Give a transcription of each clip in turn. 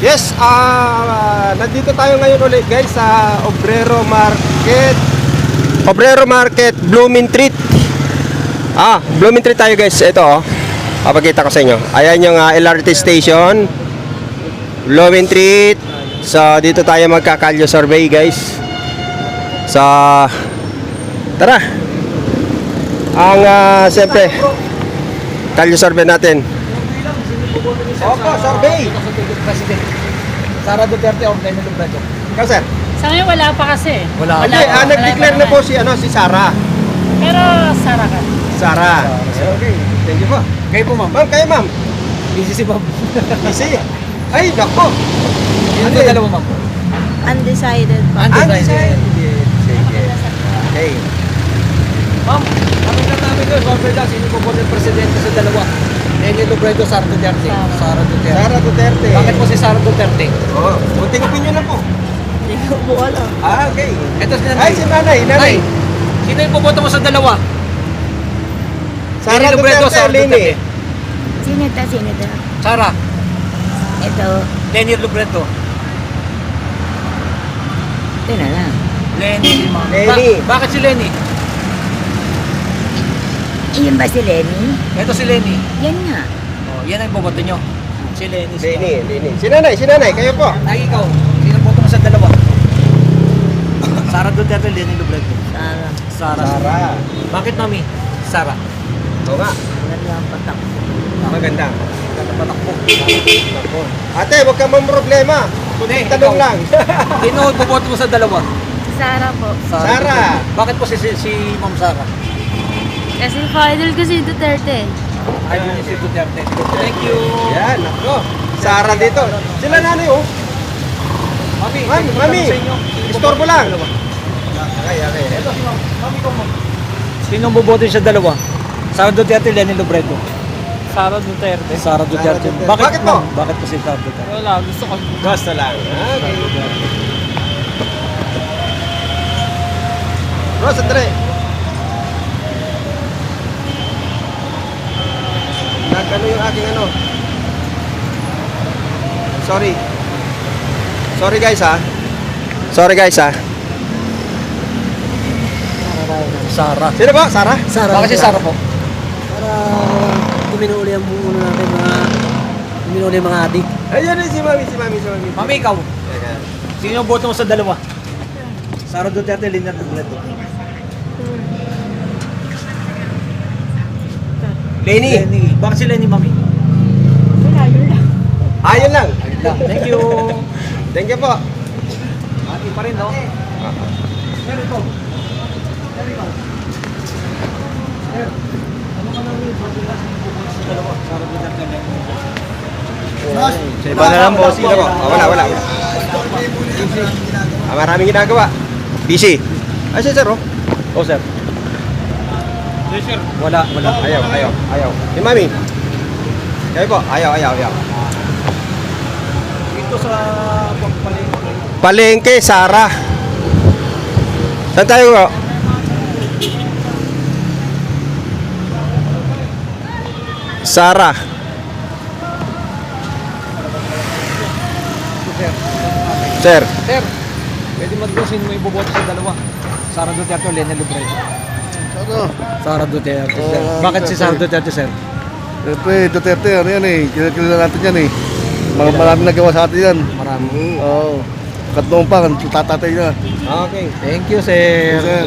Yes, nandito tayo ngayon ulit guys sa Obrero Market. Obrero Market, Blooming Treat. Blooming Treat tayo guys. Ito oh. Papakita ko sa inyo. Ayan yung LRT station. Blooming Treat. So dito tayo magkakalyo survey guys. So tara. Ang siyempre kalyo survey natin. Opo, survey. Sara Duterte o Lenny Robredo? Ikaw sir? Sa ngayon wala pa kasi. Wala. Nag-declare na po si Sara. Pero Sara ka. Sara. Okay. Thank you po. Kayo po ma'am? Ma'am, kayo ma'am. Busy si ma'am. Easy. Ay, nako. Ano yung dalawa ma'am? Undecided pa. Undecided. Sige. Okay. Ma'am, ano na namin yun? Robert lang, sino po ng presidente sa dalawa? Lenny Robredo, Sara Duterte. Sara Duterte. Sara Duterte. Bakit po si Sara Duterte? Oo. Kunting opinion lang po. Hindi ko po alam. Okay. Ito si nanay. Ay, si nanay. Nay, sino yung pupunta mo sa dalawa? Sara Lenny Robredo, Duterte, Sara Lenny. Duterte. Sino ito? Sara, Ito. Lenny Robredo. Ito na lang. Lenny. Lenny. Bakit si Lenny? Iyon ba si Lenny? Ito si Lenny. Yan nga. Oh, yan ang boboto nyo. Si Lenny. Lenny. Si nanay. Kayo po. Ay, ikaw. Sino boto mo sa dalawa? Sara Duterte, Lenny Robredo. Sara. Sara. Bakit mami? Sara. Oo nga. Maganda ang patak. Maganda. Patakbo. Nako. Ate, huwag kang problema. Kunting tanong ikaw. lang. Sino boboto mo sa dalawa? Sara po. Sara. Bakit po si Ma'am Sara? Kasi final ko si Duterte. Ay, si Duterte. Thank you. Yan, nako. Sara dito. Sila nanay oh. Mami, Mami. sa inyo. Istorbo lang. Okay. Ito si Ma'am. Mami ko Ma'am. Sino boboto sa dalawa? Sara Duterte, Lenny Robredo. Sara Duterte. Sara Duterte. Bakit po? Ma'am? Bakit po si Sara Duterte? Wala, gusto ko. Gusto lang. Okay. Bro, sandali. Nagano yung aking ano. Sorry guys ha. Sara. Sino ba? Sara? Bakit si Sara po? Para tuminuli ang buo natin mga adik. Ayun si Mami. Mami, ikaw. Sino boto mo sa dalawa? Sara Duterte, Lenny Robredo. Lenny. Bakit si Lenny, Mami? Wala, yun lang. Ayun lang. Thank you. Thank you po. Ati pa rin, no? Sir, ito. Sir, ikaw. Sir, ano ka namin? Sa dalawa. Sara Duterte, Lenny Robredo. Iba na lang po. Sino po? Wala. Maraming ginagawa. Busy. Ay, sir oh. Oh, sir. Yes, sir. Wala. Ayaw. Si Mami. Kayo po. Ayaw. Ito sa palengke. Palengke, Sara. Saan tayo po? Sara. Sir. Sir, pwede mag-gusin mo yung boboto sa dalawa. Sara Duterte o Lenny Robredo? Sara Duterte, sir. Bakit si Sara Duterte, sir? Siyempre, Duterte, ano yan eh. Kilala natin yan eh. Maraming nagawa sa atin yan. Marami. Oo. Katnoon pa, tatatay niya. Okay. Thank you, sir. Sir.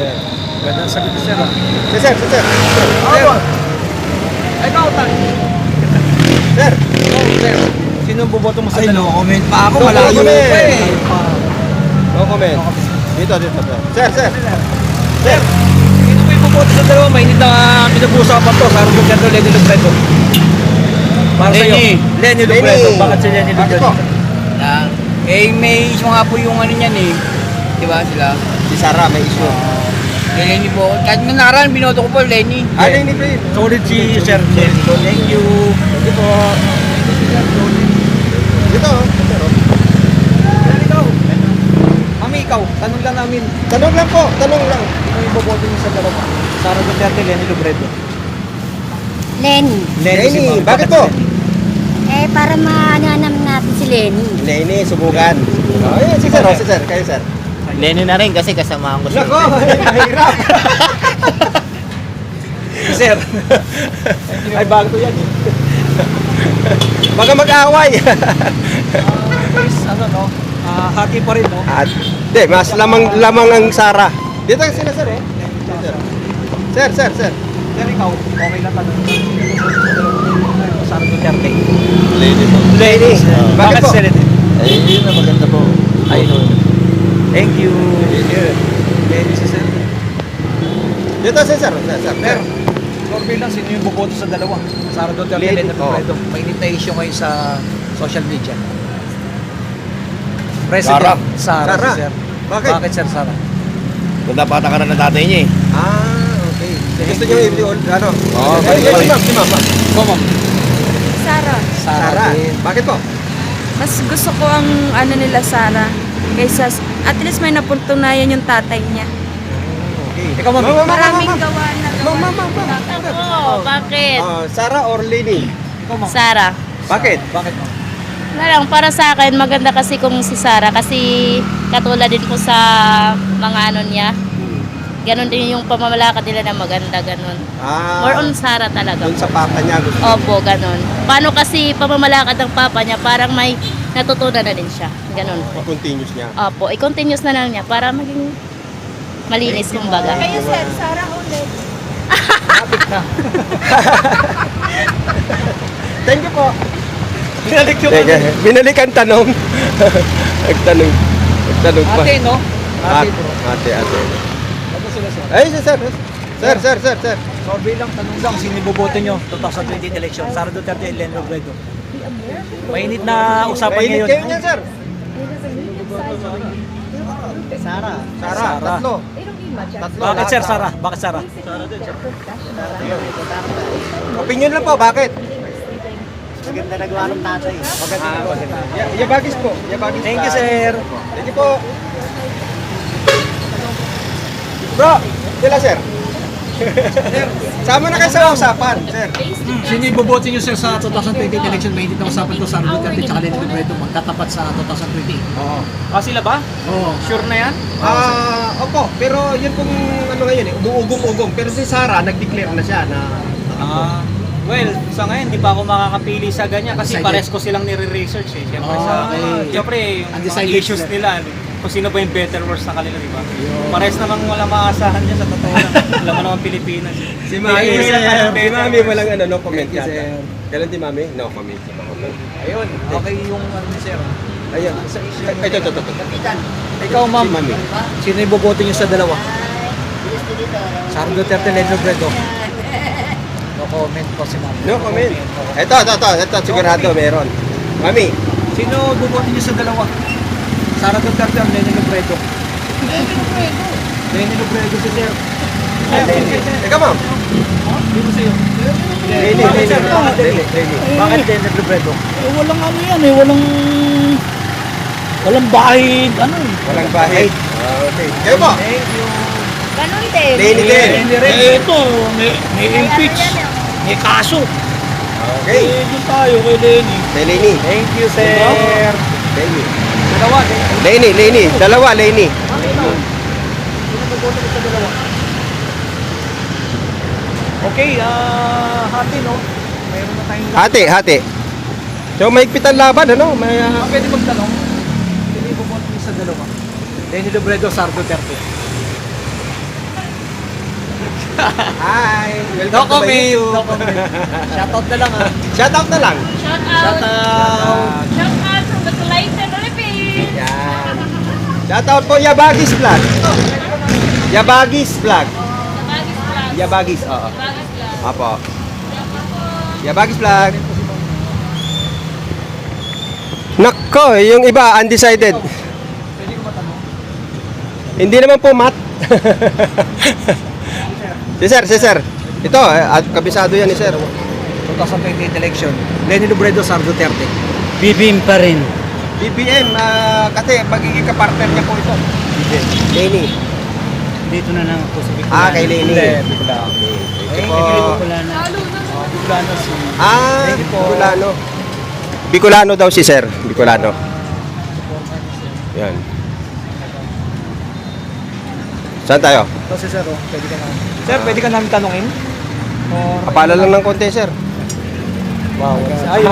Ganda sagot ni sir. Sir. Ikaw, Tay. Sir. Sir. Sino boboto mo sa dalawa? comment pa ako. No Malayo comment. pa eh. No comment. Dito. Sir. Sir, sino po yung boboto sa dalawa? Mainit na pinag-uusapan to. Sara Duterte o Lenny Robredo? Para sa'yo. Lenny Robredo. Lenny. Bakit si Lenny Bakit Robredo? po? May issue nga po yung ano niyan eh. Diba sila? Si Sara may issue. Lenny po. Kahit nung nakaraan, binoto ko po Lenny. Lenny pa yun. Solid si Sir Lenny. Thank you. Thank you po. Dito. Sir, ikaw. Mami, ikaw. Tanong lang namin. Tanong lang. Sino yung boboto niyo sa dalawa? Sara Duterte, Lenny Robredo. Lenny. Lenny. si Ma'am. Bakit po? si Lenny? Eh, para mahanap natin si Lenny. Lenny, subukan. Oh, yan, si sir, si sir, kayo sir. Lenny na rin kasi kasama ko siya. Nako, mahirap. Sir. Ay, bago yan. Baka mag-away. Guys, ano no? Hati pa rin no? At, di, mas lamang ang Sara. Dito sila sir eh. Sir. Sir, ikaw, okay lang tanong. Sara Duterte. Lenny. Bakit po? Sir? Ay, yun na maganda po. Ay, thank you. Lenny si Sir. Dito si sir. Sir, survey lang, sino yung buboto sa dalawa? Sara Duterte, Lenny. Lenny Robredo. Mainit na issue ngayon sa social media. President Sara. Sara. Si Sir. Bakit? Bakit Sir Sara? Ganda pa ka ng tatay niya eh. Okay. Gusto niyo i-all, ano? Oo, Ay, balik. si ma'am. Ikaw, ma'am. Sara. Sara. din. Bakit po? Mas gusto ko ang ano nila Sara kaysa at least may naputunayan yung tatay niya. Okay. Ikaw, ma'am. Maraming gawa na Ako, bakit? Sara or Lenny? Ikaw, ma'am. Sara. Bakit? Bakit, ma'am? Wala lang, para sa akin, maganda kasi kung si Sara kasi katulad din ko sa mga ano niya. Ganon din yung pamamalakad nila na maganda, ganon. More on Sara talaga. Doon sa papa niya gusto. Opo, ganon. Paano kasi pamamalakad ng papa niya, parang may natutunan na din siya. Ganon po. Continuous niya. Opo, i-continuous na lang niya para maging malinis kumbaga. Kayo sir, Sara ulit. Thank you po. Binalik yung Teka, binalik ang tanong. Nagtanong pa. Ate, no? Ate, Ate, bro. ate. Ano sila, sir? Ay, sir. Survey lang, tanong lang, sino iboboto nyo 2020 election? Sara Duterte and Lenny Robredo. Mainit na usapan Mainit ngayon. kayo niyan, sir. Sara. Tatlo. Bakit sir, Sara? Bakit Sara? Opinion lang po, bakit? Maganda nagawa ng tatay. Maganda. Yabagis po. Yabagis. Thank you, sir. Thank you po. Bro, sila sir. Sama na kayo sa usapan, sir. Sino iboboto nyo sir sa 2020 election? Mainit na usapan to, Sara Duterte at Lenny Robredo magtatapat sa 2020. Oo. Sila ba? Oo. Sure na yan? Opo, pero yun pong ano ngayon eh, umuugong-ugong. Pero si Sara, nag-declare na siya na Well, sa ngayon, di pa ako makakapili sa ganyan kasi Undecided. pares ko silang nire-research eh. Siyempre, siyempre yung mga Undecided issues sila. nila, kung sino ba yung better worse sa kanila, di ba? Pares namang wala maasahan dyan sa totoo lang. Alam mo naman Pilipinas. si Mami, Thank you, sir. si Mami walang ano, no comment Thank you, yata. sir. Kailan di Mami? No comment. Ayun, okay yung ano ni sir. Ayun. Ito. Ikaw ma'am, Si Mami. sino iboboto nyo sa dalawa? Sara Duterte, Lenny Robredo. No comment po si ma'am. No comment. Ito, sigurado meron. Mami, Sino iboboto nyo sa dalawa? Sara Duterte o Lenny Robredo? Lenny Robredo si sir. ikaw ma'am. Dito sa'yo. Lenny. Bakit Lenny Robredo? Walang ano yan eh, walang bahid, ano eh. Walang bahid. Okay. Kayo po. Thank you. Ganon din. Lenny din. Lenny rin. Ito, may impeach, may kaso. Okay. Doon tayo kay Lenny. Kay Lenny. Thank you, sir. Lenny. Dalawa. Lenny. Dalawa, Lenny. Okay, happy no? Mayroon na tayong Hati. So, mahigpit ang laban, ano? May, Pwede magtanong, sino iboboto niyo sa dalawa? Lenny Robredo, Sara Duterte. Hi! No Welcome to my comment, YouTube. no comment. Shoutout na lang ha. Shoutout na lang. Shout Shoutout. Shout out from the Clayton Philippines. Yan. Shoutout po, Yabagis Vlog. Yabagis Vlog. Yabagis, oo. Apo. Yabagis Vlog. Nako, yung iba, undecided. Pwede ko matanong? Hindi naman po mat. Si sir. Ito, kabisado yan ni sir. 2028 election. Lenny Robredo, Sara Duterte. BBM pa rin. BBM, kasi magiging kapartner niya po ito. Lenny. Dito na lang ako sa Bicolano. Kay Lenny. Bigla. Okay. Thank Po. you. Bicolano. Bicolano si... Ah, Lenny po. Bicolano. Bicolano daw si sir. Bicolano. Yan. Saan tayo? Ito si sir, oh. Pwede ka namin. Sir, pwede ka namin tanungin? Or... Kapala lang ng konti, sir. Wow. Ay,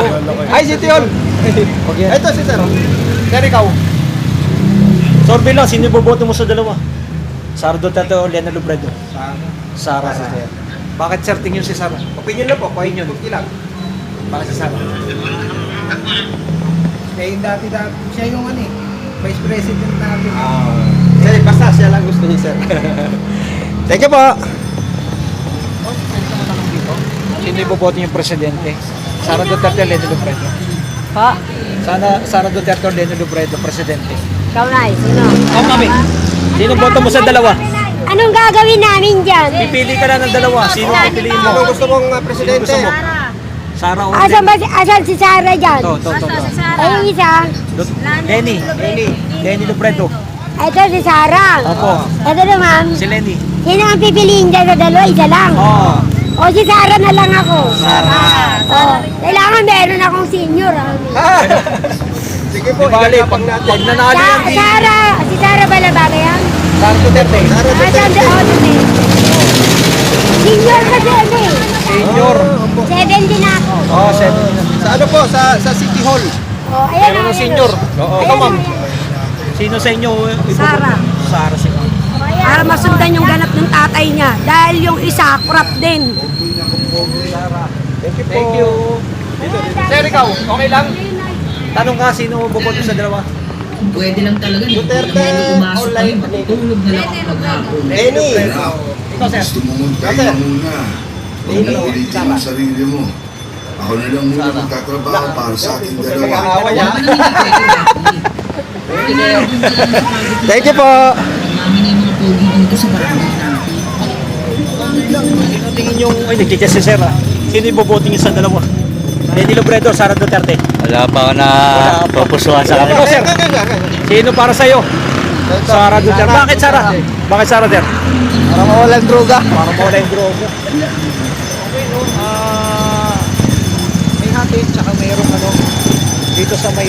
Ay, City Hall! Ito si sir. Sir, ikaw. Sorbe lang, sino boboto mo sa dalawa? Sara Duterte o Lena Robredo? Sara. Si sir. Bakit sir tingin si Sara? Opinion lang po. Opinion. Ilang. Bakit si Sara? Eh, dati siya yung Vice President natin. Sir, basta siya lang gusto niya, sir. Thank you po. Sino iboboto yung presidente? Sara Duterte o Lena Robredo? Pa, Sara Duterte o Lena Robredo, presidente? ikaw na, sino? Oh, mami. Sino boto mo sa dalawa? Anong gagawin namin dyan? Pipili ka na ng dalawa. Sino ang pipiliin mo? Ano gusto mong presidente? Sino gusto mo? Sara o Asan Lena? asan si Sarah dyan? Ito. Ay, yung isa. Lenny Robredo. Ito si Sarah. Opo. Ito naman. Si Lenny. Sino ang pipiliin dyan sa dalawa? Isa lang. Oo. O si Sarah na lang ako. Kailangan meron akong senior. Sige po, Bali, ilalapang natin. pag nanalo yan, Si Sarah ba na bagay yan? Sara Duterte. Asan si Otis eh? Senior kasi ano eh. Senior. 70 na ako. Oh, 7. Sa ano po? Sa City Hall. O, ayan Meron o. ng senior. Oo, ikaw ma'am. Sino sa inyo? Sara. Sara si ma'am. Para masundan yung ganap ng tatay niya. Dahil yung isa, kurap din. Thank you. Sir, ikaw, okay lang? Tanong ka, sino boboto sa dalawa? Pwede lang talaga. Duterte Pumasok o kami, Lenny? matutulog na lang ako maghapon. Lenny. Ikaw, sir. Gusto mo magpahinga muna. Huwag mo ulitin ang sarili mo. Ako na lang muna magtatrabaho para sa ating dalawa. Mag-aaway ha. Wala naman pwede. Thank you po. Marami na yung mga pogi dito sa barangay natin. Sino tingin yung... Ay, nagkikis si sir ah. Sino yung boboto niyo sa dalawa? Lenny Robredo, Sara Duterte. Wala pa ako na propusuhan sa Ikaw, sir. Sino para sa'yo? Sara Duterte. Bakit Sara? Bakit Sara, sir? Para mawalan droga. Para mawala yung droga. Okay, no? May hati, tsaka mayroong dito sa may...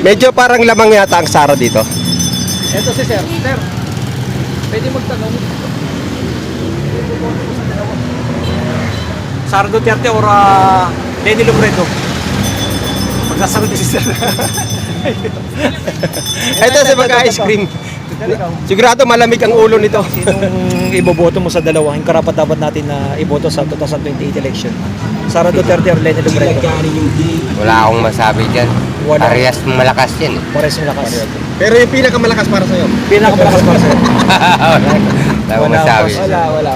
Medyo parang lamang yata ang Sara dito. Eto si sir. Sir, pwede magtanong. Sara Duterte or Lenny Robredo? Magsasagot si sir. Ito si mag-ice cream. Sigurado malamig ang ulo nito. Sinong iboboto mo sa dalawa? Yung karapat-dapat natin na iboto sa 2028 election. Sara Duterte or Lenny Robredo? Wala akong masabi dyan. Wala. Parehas malakas yan. Pares yung lakas. Pero yung pinakamalakas para sa'yo. Pinakamalakas para sa'yo. Wala akong masabi. Wala.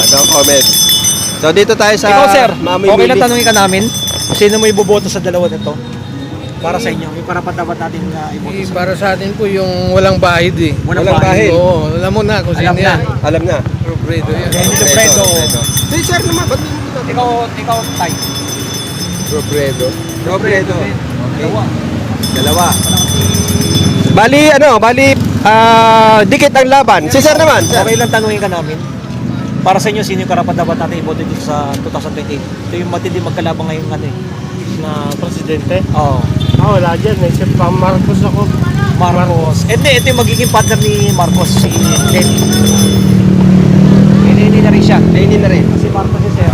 No comment. So dito tayo sa Ikaw, sir, Mami okay lang Mili. tanungin ka namin kung sino mo iboboto sa dalawa nito para sa inyo. Yung karapat-dapat natin na iboto sa Para sa atin po yung walang bahid eh. Walang bahid. Oo, alam mo na kung Alam sino na. yan. Alam na. Robredo yan. Lenny Robredo. Si sir naman, ba't hindi mo ito? Ikaw, Tay. Robredo. Robredo. Dalawa. Dalawa. Bali, dikit ang laban. Si sir naman. Sir. Okay lang tanungin ka namin. Para sa inyo, sino yung karapat-dapat natin iboto dito sa 2028? Ito yung matindi magkalabang ngayon Na presidente? Oo. Wala dyan. Naisip pa Marcos ako. Marcos. Ito yung magiging partner ni Marcos, si Lenny. Lenny na rin siya. Lenny na rin. Si Marcos si Sir.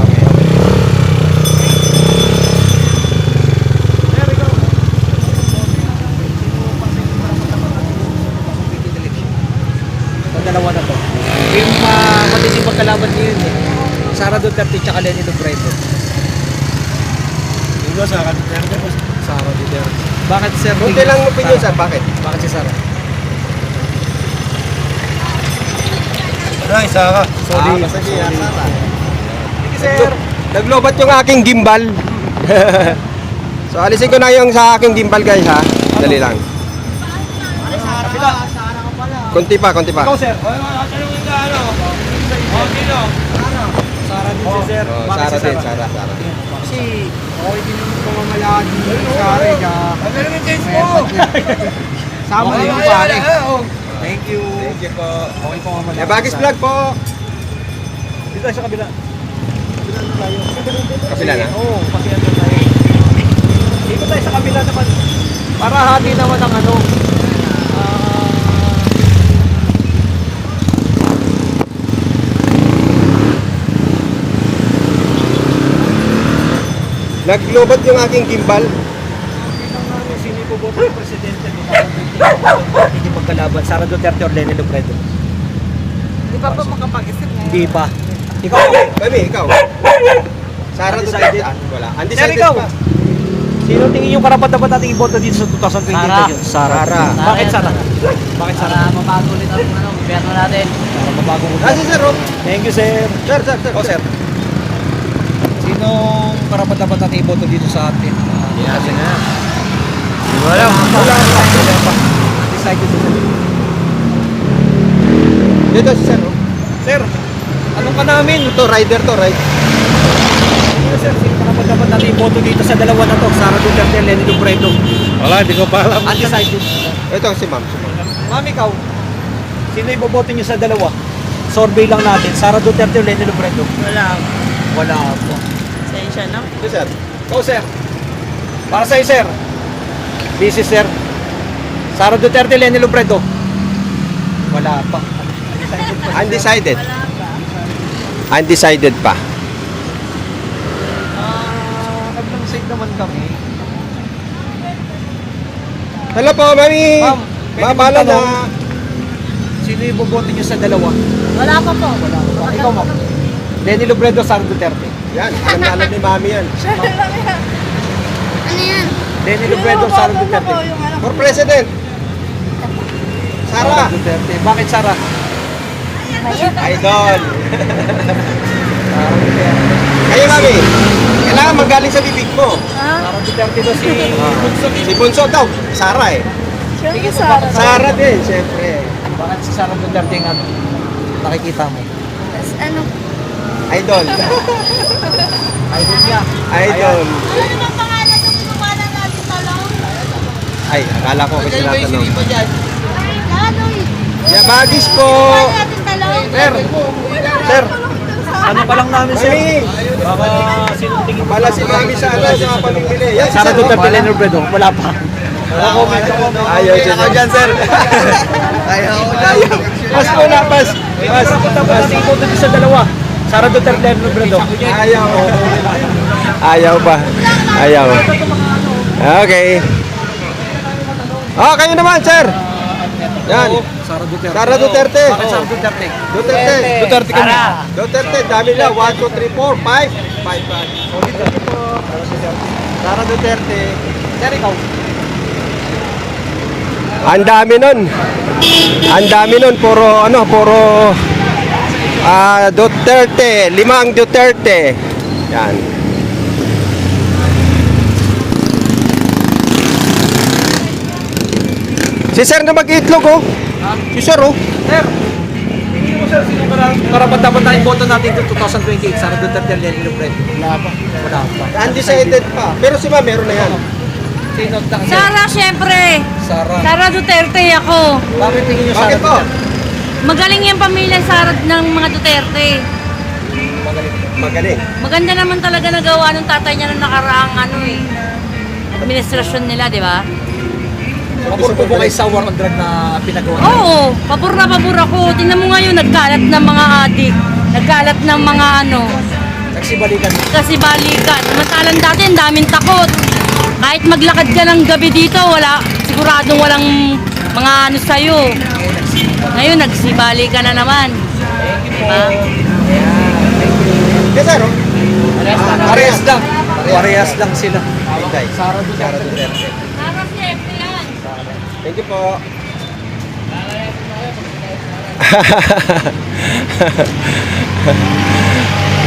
Dalawa na to. Yung matindi magkalaban niyo yun eh. Sara Duterte tsaka Lenny Robredo. Diba sa akin? Sara Duterte. Bakit sir? Kunti lang opinion sir, bakit? Bakit si Sara? Isa ka. Sorry. Sir, naglobat yung aking gimbal. So alisin ko na yung sa aking gimbal guys ha. Dali lang. Kunti pa. Ikaw sir. Sara din si sir. Oh, Bakit Sara si din, Sara? Sara. Kasi okay din yung pamamalakad dito sa Sara. Sama din yung pare. Thank you. Thank you po. Okay po mamala. Bagis vlog po. Dito tayo sa kabila. Kabila na tayo. Kapila na? Oo, kasi ano tayo. Dito tayo sa kabila naman. Para hati naman ang ano. Naglobat yung aking gimbal. Sino yung boboto ng presidente? Hindi magkalaban. Sara Duterte or Leni Robredo? Di pa po makapag-isip ngayon? Hindi pa. Ikaw, Kami, ikaw. Sara Undecided. Duterte. Wala. Sir, Undecided ikaw. pa. Sino tingin yung karapat-dapat nating iboto dito sa 2020 election? Sara. Sara. Bakit Sara? Bakit Sara? Para mabago ulit ang gobyerno natin. Para mabago mo. Ah, si Sir, oh. Thank you, sir. Sir, sir, sir. Oh, sir. Sinong karapat-dapat nating iboto dito sa atin? Wala. Undecided. Dito si Sir, oh. Sir, anong ka namin? Ito, rider to, right? Sir, sino karapat-dapat nating iboto dito sa dalawa na to? Sara Duterte and Leni Robredo. Wala, hindi ko pa alam. Undecided. Ito si Ma'am. Ma'am, ikaw, sino iboboto niyo sa dalawa? Survey lang natin. Sara Duterte o Leni Robredo? Wala po. Sensya na. Si Sir. Ikaw, sir. Para sa'yo, sir. Busy, sir. Sara Duterte, Leni Robredo? Wala pa. Undecided. Undecided pa. Nag-save naman kami. Hello po, Mami. Ma'am, Mabala na. Sino iboboto niyo sa dalawa? Wala pa po. Wala pa. Ikaw, ma'am. Leni Robredo, Sara Duterte. Yan, alam na alam ni Mami yan. Ano yan? Leni Robredo, Sara Duterte. For President. Sara. Duterte. Bakit Sara? Idol. Kayo, Mami. Kailangan magaling sa bibig mo. Sara Duterte daw si Bunso. Si Bunso daw. Sara eh. Siyempre Sara. Sara din, siyempre. Bakit si Sara Duterte ang ano? Nakikita mo? Ano? Idol. Idol niya. Idol. Ano naman pangalan ng inumanan natin talong? Ay, akala ko kasi tinatanong. Laloy. Yabagis po. Natin talong? Sir, sir, ano pa lang namin, sir? Mami. Baka sino tingin Pala si Mami sa ano, sa mga pamimili. Yan, si Sara Sir, Duterte, oh. Leni Robredo? Wala pa. Ayaw siya. Ako dyan, sir. Ayaw. Pas po na, pas. Pas. Tapos iboto din sa dalawa. Sara Duterte, Leni Robredo. Ayaw. Ayaw pa. Ayaw. Okay. Oh, kayo naman, sir. Yan. Sara Duterte. Sara Duterte. Bakit Sara Duterte? Duterte. Duterte kami. Duterte, dami na. 1, 2, 3, 4, 5. 5. Solid na po. Sara Duterte. Sir, ikaw. Ang dami nun. Ang dami nun. Puro, ano, puro Duterte. 5 Duterte. Yan. Si Sir na mag-itlog, oh. Si Sir, oh. Sir, tingin mo, sir, sino karapat-dapat na iboto natin ito 2028? Sara Duterte, Leni Robredo? Wala pa. Wala pa. Undecided pa. Pero si Ma, meron na yan. Sino? Sara, syempre. Sara. Sara Duterte ako. Bakit tingin niyo Sara Bakit po? Duterte? Magaling yung pamilya Sara ng mga Duterte. Magaling. Maganda naman talaga nagawa ng tatay niya ng nakaraang administrasyon nila, di ba? Mapuro po kayo sa war on drug na pinagawa? Oo, pabor na pabor ako. Tingnan mo ngayon, nagkalat ng mga adik. Nagkalat ng mga Nagsibalikan. kasi balikan. Samantalang dati, ang daming takot. Kahit maglakad ka ng gabi dito, siguradong walang mga sa'yo. Ngayon, nagsibali ka na naman. Diba? Yes, sir, oh. Parehas lang. Parehas lang sila. Okay. Sara Duterte. Sara, syempre yan. Thank you po.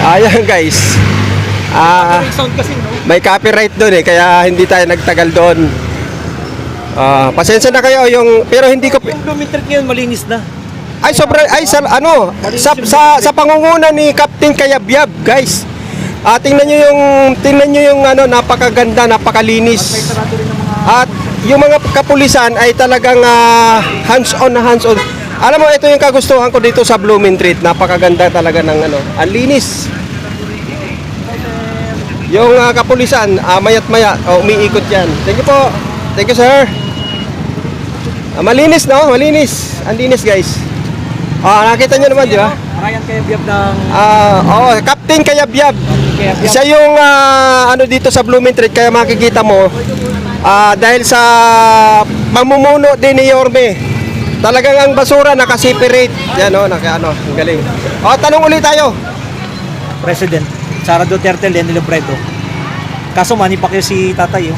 Ayan guys. Sound kasi, no? May copyright doon eh, kaya hindi tayo nagtagal doon. Pasensya na kayo pero hindi ko Yung Bloomington ngayon, malinis na. ay sobra sa pangunguna ni Captain Kayabyab, guys. Tingnan niyo yung napakaganda, napakalinis. At yung mga kapulisan ay talagang hands-on na hands-on. Alam mo, ito yung kagustuhan ko dito sa Blooming Treat. Napakaganda talaga ng ang linis. yung kapulisan, mayat maya, umiikot yan. Thank you po. Thank you, sir. Malinis, no? Malinis. Ang linis, guys. Nakita nyo naman, di ba? Ryan Kayabyab ng... Captain Kayabyab. Siya yung dito sa Blooming Treat, kaya makikita mo dahil sa pamumuno din ni Yorme. Talagang ang basura naka-separate. Yan ang galing. Tanong ulit tayo. President Sara Duterte, Leni Robredo. Kaso Manny Pacquiao si tatay.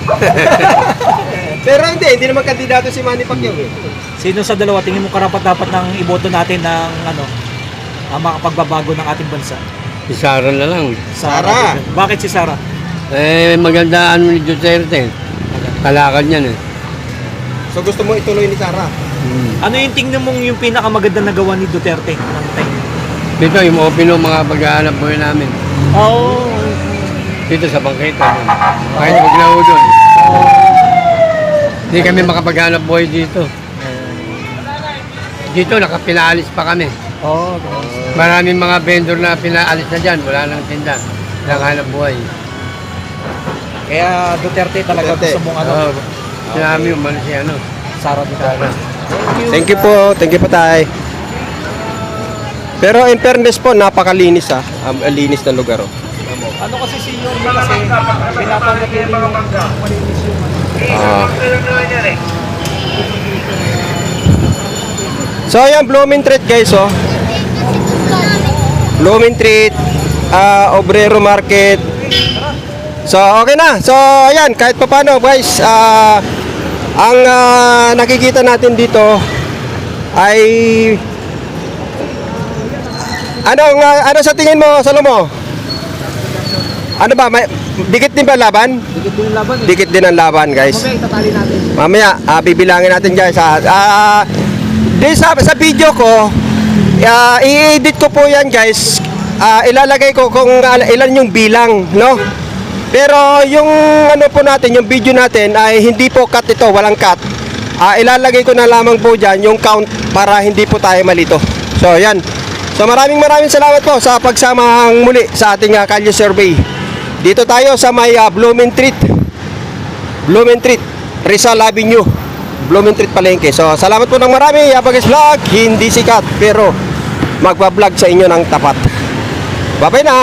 Pero hindi naman kandidato si Manny Pacquiao. Sino sa dalawa tingin mo karapat-dapat ng iboto natin ng ang makapagbabago ng ating bansa? Si Sara na lang. Sara. Bakit si Sara? Maganda ni Duterte. Kalakad niyan So gusto mo ituloy ni Sara? Ano yung tingnan mong yung pinakamaganda na gawa ni Duterte ng time? Dito yung open ng mga paghahanap buhay namin. Dito sa bangketa. Kahit wag na ho doon. Hindi kami makapaghanap buhay dito. Dito pinaalis pa kami. Maraming mga vendor na pinaalis na dyan. Wala nang tinda. Walang hanap buhay. Kaya Duterte talaga gusto mong Sinabi umalis si Sara Duterte. Thank you po. Thank you po, tay. Pero in fairness po, napakalinis linis ng lugar. Ano kasi si Yorme kasi pinapanggap niya yung malinis yung So ayan, Blooming Treat, guys. Blooming Treat, Obrero Market. So okay na. So ayan, kahit paano, guys, ang nakikita natin dito ay ano sa tingin mo, Salomo? Ano ba? Dikit din ba laban? Dikit din ang laban Dikit din ang laban, guys. Mamaya itatali natin. Mamaya, bibilangin natin, guys. Sa video ko, i-edit ko po yan, guys. Ilalagay ko kung ilan yung bilang, no? Pero yung po natin, yung video natin ay hindi po cut ito, walang cut. Ilalagay ko na lamang po dyan yung count para hindi po tayo malito. So, yan. So, maraming salamat po sa pagsamang muli sa ating Kalye Survey. Dito tayo sa may Blooming Treat, Rizal Avenue, Blooming Treat, Palengke. So, salamat po ng marami. Yabagis Vlog, hindi sikat pero magbablog sa inyo ng tapat. Bye-bye na!